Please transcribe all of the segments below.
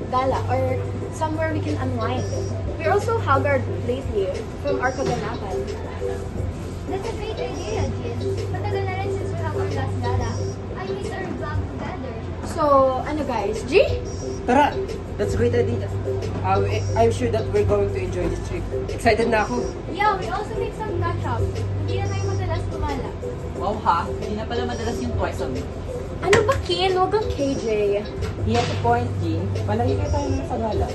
gala or somewhere we can unwind. We're also haggard lately from our kaganapan. That's a great idea, Jill. Matagal na rin since we have our last gala. I miss our vlog together. So, ano guys? G? Tara! That's a great idea. I'm sure that we're going to enjoy this trip. Excited na ako. Yeah, we also make some catch-up. Hindi na tayo madalas kumala. Wow ha, hindi na pala madalas yung twice a week. Ano ba, Kin? Huwag kang KJ. He has a point, Jean. Palagi kayo tayo na sa gala.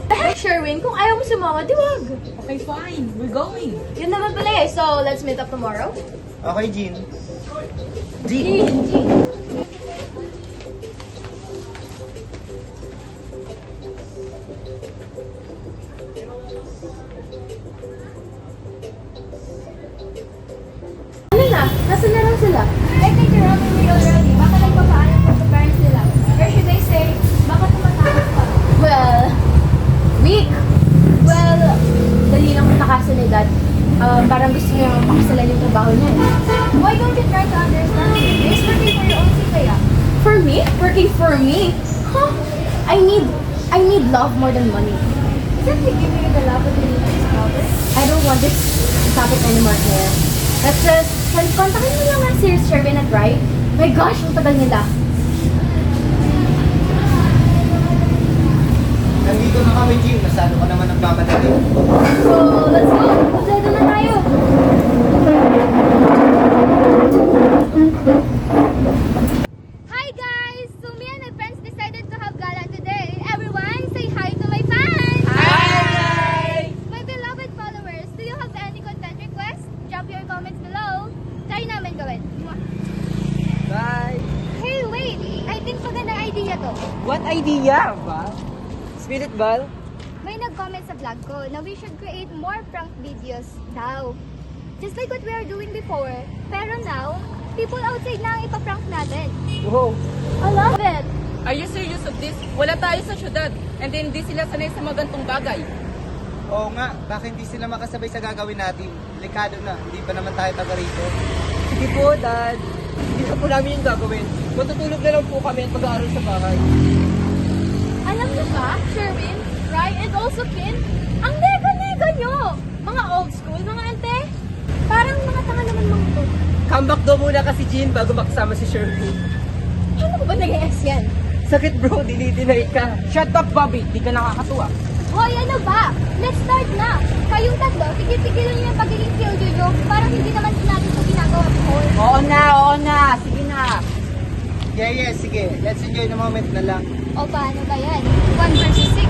Heck, Sherwin, kung ayaw mo sumama, di wag. Okay, fine. We're going. Yun naman pala eh. So, let's meet up tomorrow. Okay, Jean. G. Ano na? Nasaan na lang sila? I think you're on the way already. Baka nagpapaalam pa sa parents nila. Or should I say, baka tumatapos pa. Well, weak. Well, dali lang matakasan ni Dad. Parang gusto niya makasalan yung trabaho niya eh. Why don't you try to understand? It's working for your own sake kaya. For me? Working for me? Huh? I need love more than money. Isn't he giving you the love that you need to discover? I don't want this topic anymore here. Let's just, kontakin mo lang ang Sir Sherwin at Rai. My gosh, ang tagal nila. Nandito na kami, Jean. Masyado ka naman nagmamadali. So, let's go. Masyado na tayo. Hi guys! So me and my friends decided to have gala today. Everyone, say hi to my fans! Hi! My beloved followers, do you have any content requests? Drop your comments below. Try namin gawin. Mwah. Bye! Hey, wait! I think magandang idea to. What idea, ba? Spirit ball? May nag-comment sa vlog ko na we should create more prank videos daw. Just like what we are doing before. Pero now, people outside na ang ipaprank natin. Wow! I love it. Are you serious of this? Wala tayo sa syudad. And then hindi sila sanay sa mga gantong bagay. Oo nga, bakit hindi sila makasabay sa gagawin natin? Delikado na, hindi pa naman tayo taga rito. Sige po, Dad. Hindi na po namin yung gagawin. Matutulog na lang po kami at mag-aaral sa bahay. Alam niyo ba, Sherwin, Rai, and also Kin, ang nega-nega niyo. Mga old school, mga ante. Parang mga tanga naman mga to. Comeback daw muna kasi Jean bago makasama si Shirley. Ano ba naging ex yan? Sakit bro, dinidinay ka. Shut up, Bobby. Di ka nakakatuwa. Hoy, ano ba? Let's start na! Kayong tatlo, tigil-tigilan niyo yung pagiging killjoy nyo. Parang hindi naman natin ito ginagawa before. Oo na. Sige na. Yeah, sige. Let's enjoy the moment na lang. O paano ba yan? 1 versus 6.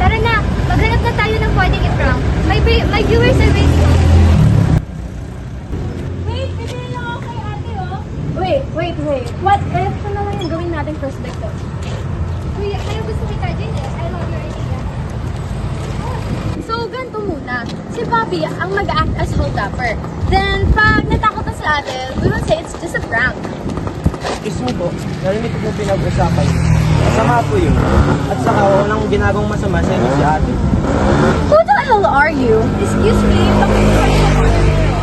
Tara na, maghanap na tayo ng pwedeng i-prank. My viewers are waiting. Wait, bibili lang ako kay ate, oh. Wait. What if na naman yung gawin natin first date to? Kuya, kaya gusto kita din eh. I love your idea. So, ganito muna. Si Bobby ang mag-act as hold-upper. Then, pag natakot na si ate, we will say it's just a prank. Excuse me po, narinig ko pinag-usapan. Masama po yun. At saka walang ginagawang masama sa inyo si ate. Who the hell are you? Excuse me, bakit kayo sa corner nyo?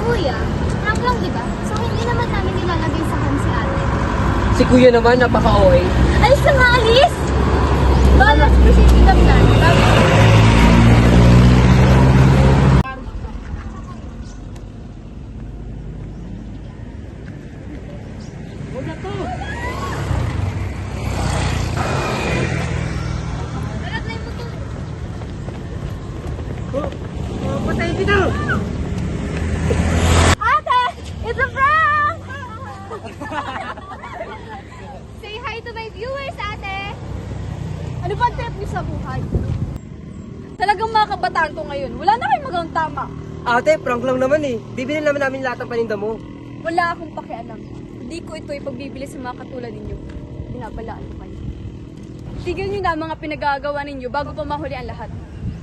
Kuya, prank lang diba? So hindi naman namin nilalagay sa hand si ate. Si kuya naman, napaka-OA. Alis na nga, alis! Well, let's proceed with the plan. Patay dito! Ate! It's a prank! Say hi to my viewers, ate! Ano ba ang trip niyo sa buhay? Talagang mga kabataan ko ngayon. Wala na kayong magawang tama. Ate, prank lang naman eh. Bibili naman namin lahat ng paninda mo. Wala akong pakialam. Hindi ko ito ipagbibili sa mga katulad ninyo. Binabalaan ko kayo. Tigil niyo na ang mga pinagagawa ninyo bago pa mahuli ang lahat.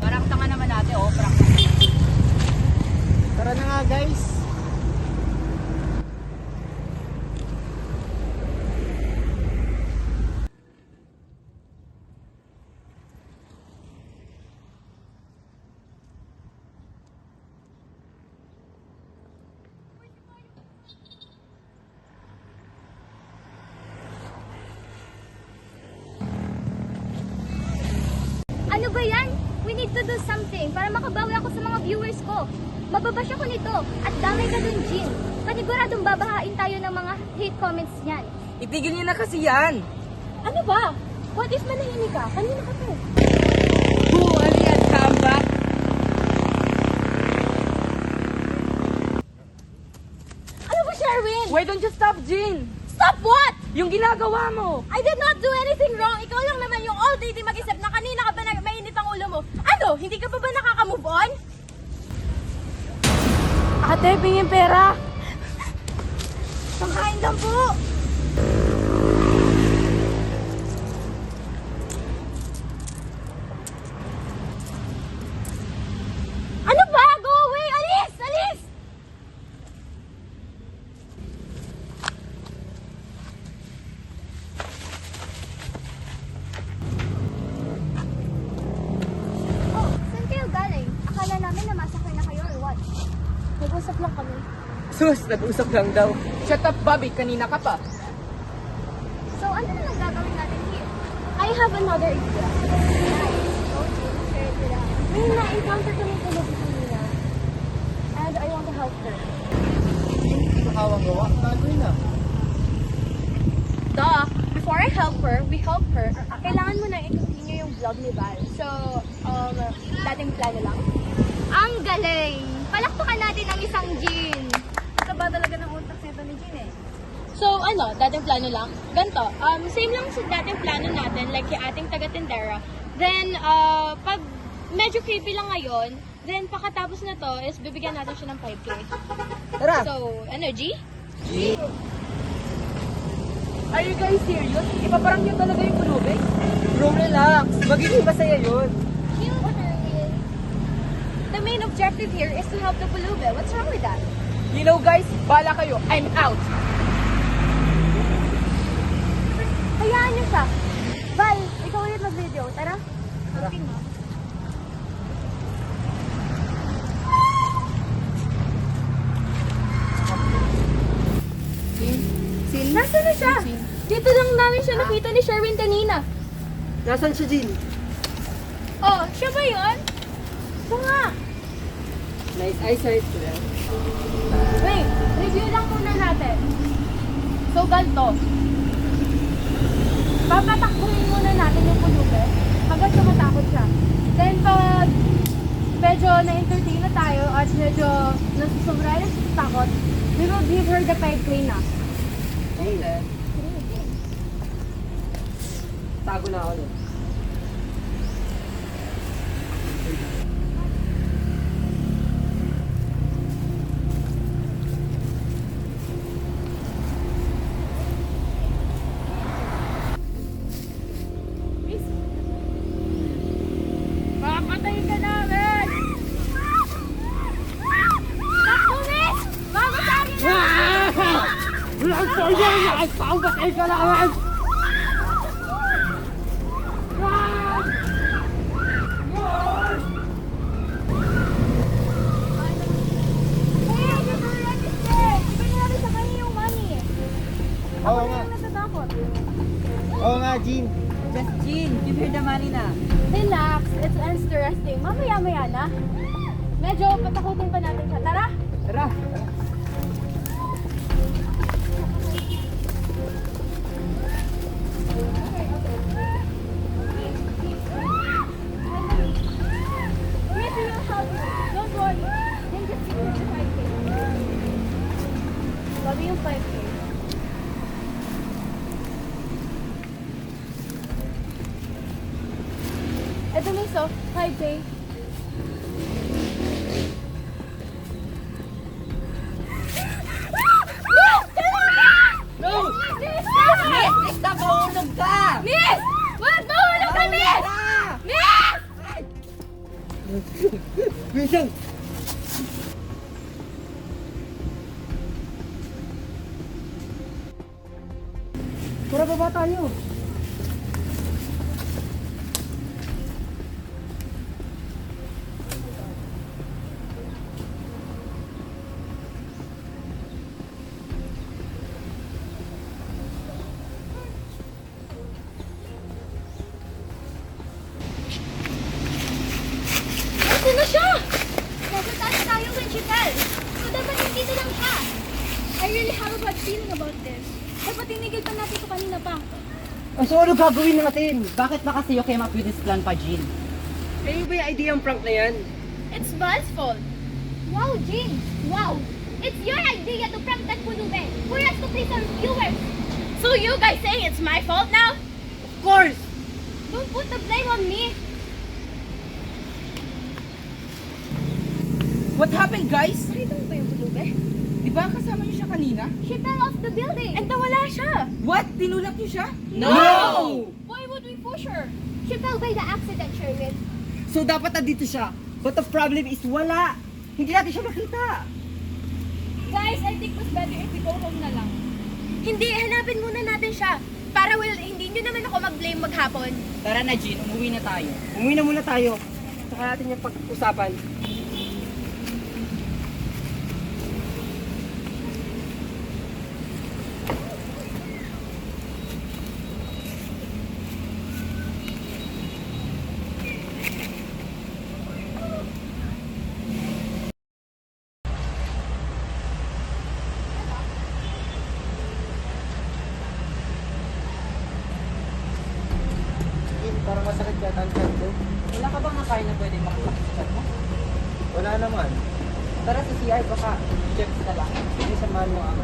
Parang tanga naman natin, prank. Tara na nga, guys. ba yan? We need to do something para makabawi ako sa mga viewers ko. Mababash ako nito. At damay ka dun, Jean. Paniguradong babahain tayo ng mga hate comments niyan. Itigil niyo na kasi yan. Ano ba? What if manahimik ka? Kanina ka to. Ano yan? Comeback? Ano ba, Sherwin? Why don't you stop, Jean? Stop what? Yung ginagawa mo. I did not do anything wrong. Ikaw lang naman yung all day di mag-isip na kanina ka ba mainit ang ulo mo. Ano? Hindi ka pa ba nakaka-move on? Ate, pingin pera. Pangkain lang po. Ano ba? Go away! Alis! Alis! Oh, saan kayo galing? Akala namin namasakay na kayo or what? Nag-usap lang kami. Sus, nag-usap lang daw. Shut up, Bobby. Kanina ka pa. So, ano na lang gagawin natin here? I have another idea. Oh, Jean, share it with us. May na-encounter kami tulog kanina. And I want to help her. Nakawang gawa. Gagawin na. Duh! Before I help her, we help her. Kailangan mo na i-continue yung vlog ni Val. So, dating plano lang. Ang galing! Palakpakan natin ang isang Jean. Ito ba talaga ng utak nito ni Jean eh? So, dating plano lang? Ganto, same lang sa dating plano natin, like yung ating taga-tindera. Then, pag medyo creepy lang ngayon, then pakatapos na to is bibigyan natin siya ng 5K. Tara! So, G? Are you guys serious? Ipaparang niyo talaga yung pulubing? Bro, relax. Magiging masaya yun. The main objective here is to help the Pulube. What's wrong with that? You know guys, bala kayo. I'm out. Hayaan niyo siya. Val, ikaw ulit mag-video. Tara. Nasaan na siya? Dito lang namin siya nakita ni Sherwin kanina. Nasaan siya, Jean? Oh, siya ba yun? Siya nga. Nice eyesight. Wait, review lang muna natin. So, ganito. Papatakbuhin muna natin yung pulube hanggang matakot siya. Then, pag medyo na-entertain na tayo at medyo nasusubra na siya sa takot, we will give her the 5K na. Okay. Tago na ako doon. Papatayin ka namin! Takbo, miss! Bago sa akin na! Vlog for you! Nakapagpatay ka naman! Hey, you were registered! Ibigay natin sa kanya yung money. Oo nga. Ano natatakot? Oo nga, Jean. Just Jean, give her the money na. Relax, it's interesting. Mamaya-maya na. Medyo patakutin pa natin siya. Tara! Tara. Miss, we will help you. Don't worry. Then just give her the 5K. Sabi yung 5K. Ito, Miss, 5K. No! Miss, stop! Mahulog ka! Miss! Wag! Mahulog ka, Miss! Miss! Minsan! Tara, baba tayo. bad feeling about this. Dapat tinigil pa natin ito kanina pa. So ano gagawin natin? Bakit ba kasi you came up with this plan pa, Jean? Eh, ba yung idea ang prank na yan? It's Val's fault. Wow, Jean! Wow! It's your idea to prank that pulube for us to please our viewers! So you guys saying it's my fault now? Of course! Don't put the blame on me! What happened, guys? Nakita mo ba yung pulube? Di ba kasama niyo siya kanina? She fell off the building! And nawala siya. What? Tinulak niyo siya? No! Why would we push her? She fell by the accident, Sherwin. So dapat nandito siya. But the problem is wala. Hindi natin siya makita. Guys, I think mas better if we go home na lang. Hindi, hanapin muna natin siya. Para hindi nyo naman ako mag-blame maghapon. Tara na, Jean. Umuwi na tayo. Umuwi na muna tayo. Saka natin yung pag-usapan. Parang masakit yata ang tiyan ko. Wala ka bang nakain na pwede makapakita mo? Wala naman. Tara sa CR baka check na lang. Hindi, samahan mo ako.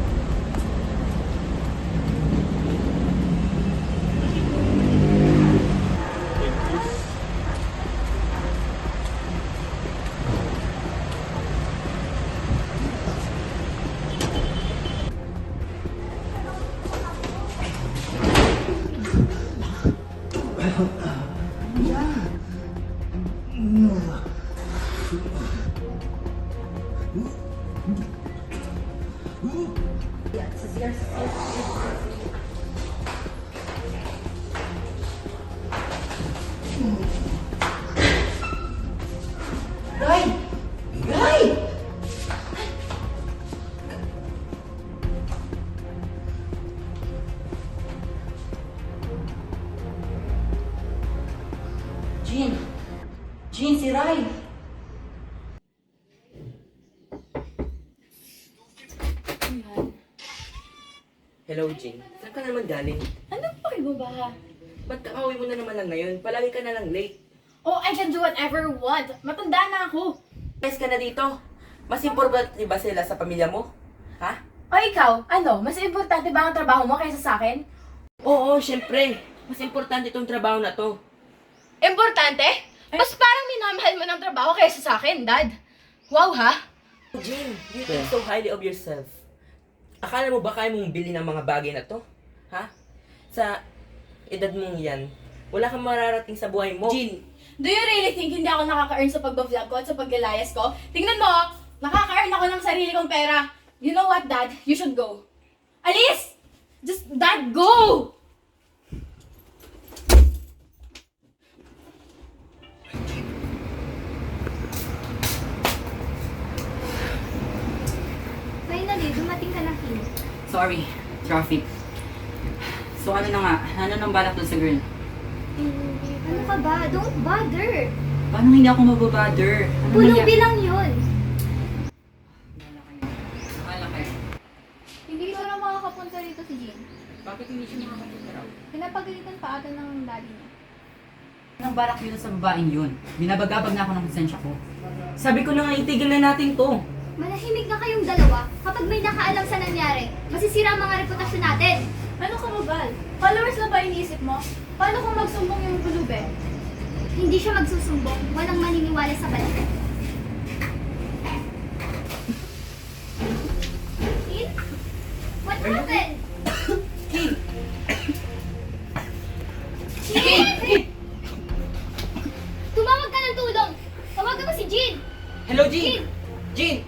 Jean! Jean, si Rai! Hello, Jean. Saan ka naman galing? Ano pa kayo ba? Ba't kakauwi mo na naman lang ngayon? Palagi ka na lang late. Oh, I can do whatever I want. Matanda na ako. Guys ka na dito. Mas importante ba sila sa pamilya mo? Ha? O ikaw, ano? Mas importante ba ang trabaho mo kaysa sa akin? Oo, syempre. Mas importante itong trabaho na to. Importante? Mas parang minamahal mo ng trabaho kaysa sa akin, Dad. Wow, ha? Jean, you think so highly of yourself. Akala mo ba kaya mong bilhin ang mga bagay na to? Ha? Sa edad mong yan, wala kang mararating sa buhay mo. Jean, do you really think hindi ako nakaka-earn sa pag-vlog ko at sa paglalayas ko? Tingnan mo, nakaka-earn ako ng sarili kong pera. You know what, Dad? You should go. Alice! Just, Dad, go! Finally, dumating ka na, Kim. Sorry, traffic. So ano na nga? Ano nang balak doon sa girl? Ano ka ba? Don't bother. Paano hindi ako mababother? Ano Pulubi lang yun. Bahala kayo. Hindi ko na makakapunta rito si Jean. Bakit hindi siya makakapunta raw? Pinapagalitan pa ata ng daddy niya. Anong balak dito sa babaeng yun? Binabagabag na ako ng konsensya ko. Sabi ko na nga, itigil na natin to. Manahimik na kayong dalawa. Kapag may nakaalam sa nangyari, masisira ang mga reputasyon natin. Ano ka, Mabal? Followers na ba iniisip mo? Paano kung magsumbong yung pulube? Hindi siya magsusumbong. Walang maniniwala sa balik. Tin? What happened? Kim! Tin! Tumawag ka ng tulong. Tawagan mo si Jean. Hello, Jean! Jean!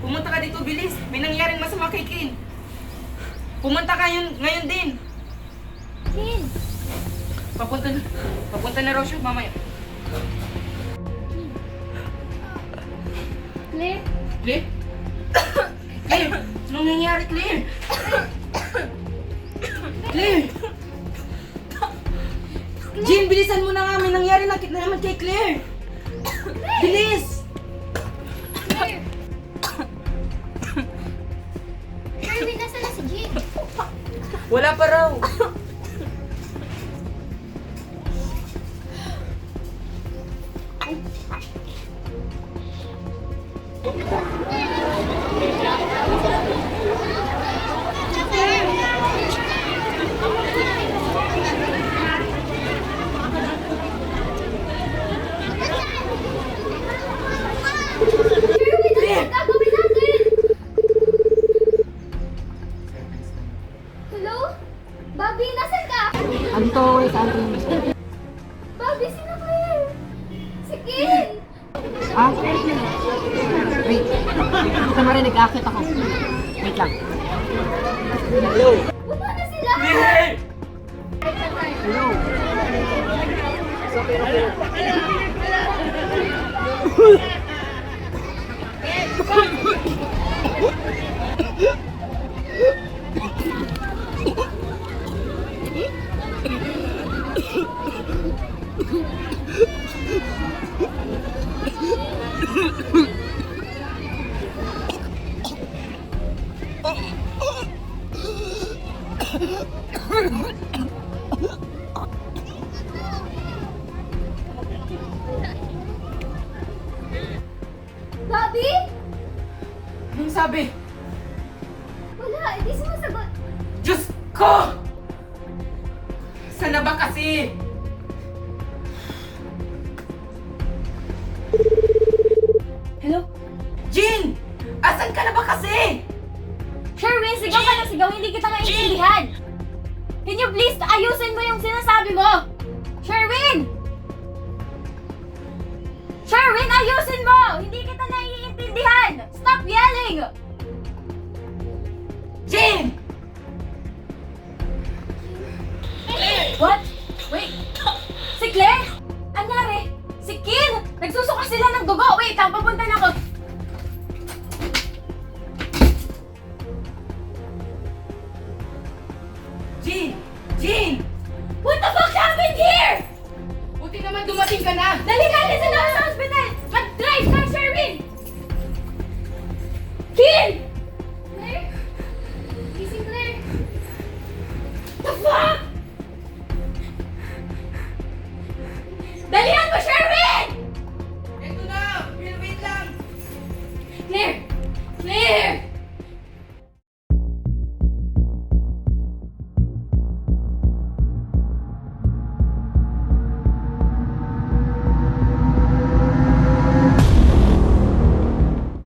Pumunta ka dito, bilis! May nangyaring masama kay Kim! Pumunta ka ngayon din! Tin! Papunta na raw siya mamaya. Claire? Claire? Claire! Anong nangyari, Claire? Claire! Jean, bilisan mo na nga! May nangyari na naman kay Claire! Bilis! Claire! Sherwin, nasa na si Jean? Wala pa raw. Sherwin, ano ang gagawin natin? Hello? Bobby, nasan ka? Andito, sa atin. Bobby, sino kayo? Si Kin! Ah? Wait. Gusto mo rin, nag-aakit ako. Wait lang. Wala na sila! Hello. Bobby? Anong sabi? Wala, hindi sumasagot. Diyos ko! Sana ba kasi? Hello? Jean! Asan ka na ba kasi? Sherwin, sigaw ka na sigaw, hindi kita naiintindihan! Can you please ayusin mo yung sinasabi mo? Sherwin! Sherwin, ayusin mo!